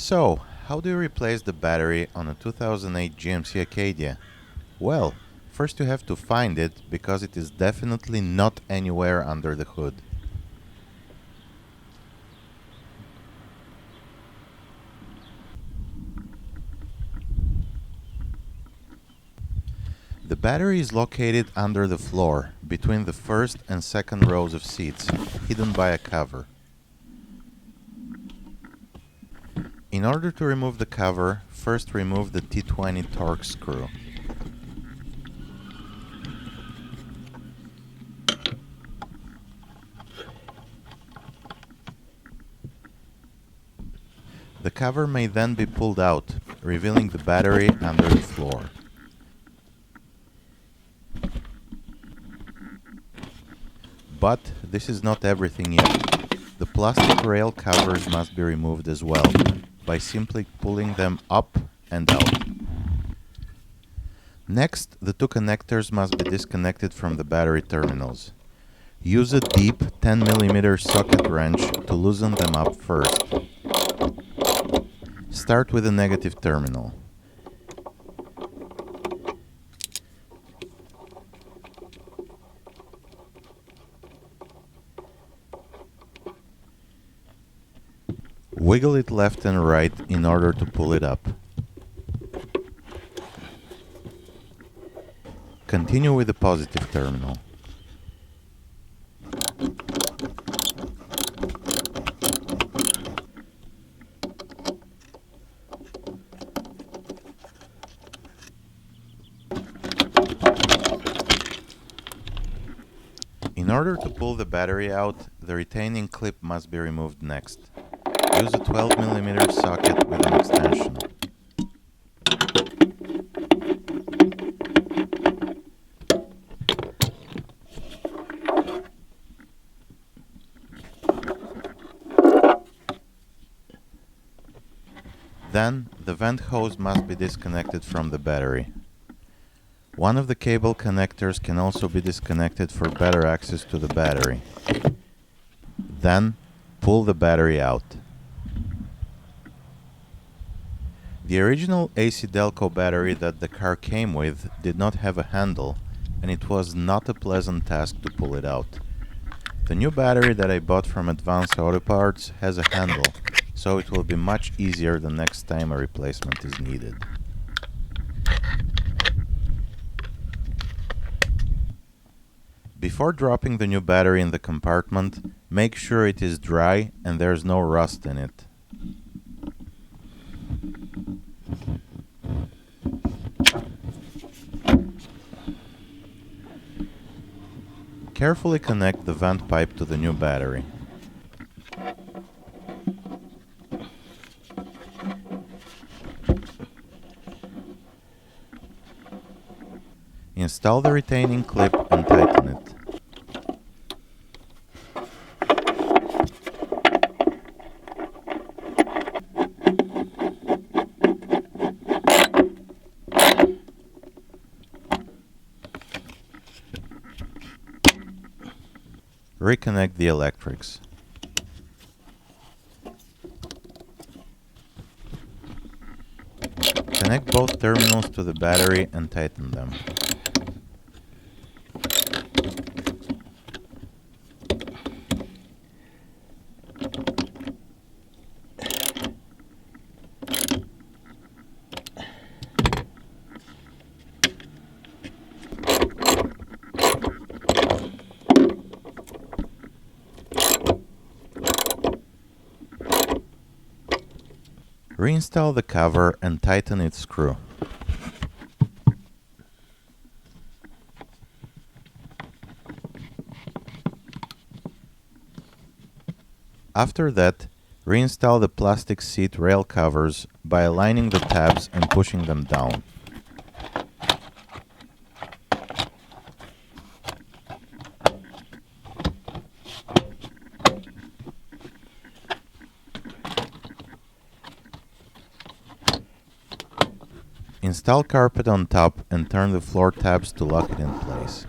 So, how do you replace the battery on a 2008 GMC Acadia? Well, first you have to find it because it is definitely not anywhere under the hood. The battery is located under the floor, between the first and second rows of seats, hidden by a cover. In order to remove the cover, first remove the T20 torque screw. The cover may then be pulled out, revealing the battery under the floor. But this is not everything yet. The plastic rail covers must be removed as well, by simply pulling them up and out. Next, the two connectors must be disconnected from the battery terminals. Use a deep 10 mm socket wrench to loosen them up first. Start with the negative terminal. Wiggle it left and right in order to pull it up. Continue with the positive terminal. In order to pull the battery out, the retaining clip must be removed next. Use a 12 mm socket with an extension. Then, the vent hose must be disconnected from the battery. One of the cable connectors can also be disconnected for better access to the battery. Then, pull the battery out. The original AC Delco battery that the car came with did not have a handle, and it was not a pleasant task to pull it out. The new battery that I bought from Advanced Auto Parts has a handle, so it will be much easier the next time a replacement is needed. Before dropping the new battery in the compartment, make sure it is dry and there's no rust in it. Carefully connect the vent pipe to the new battery. Install the retaining clip and tighten it. Reconnect the electrics. Connect both terminals to the battery and tighten them. Reinstall the cover and tighten its screw. After that, reinstall the plastic seat rail covers by aligning the tabs and pushing them down. Install carpet on top and turn the floor tabs to lock it in place.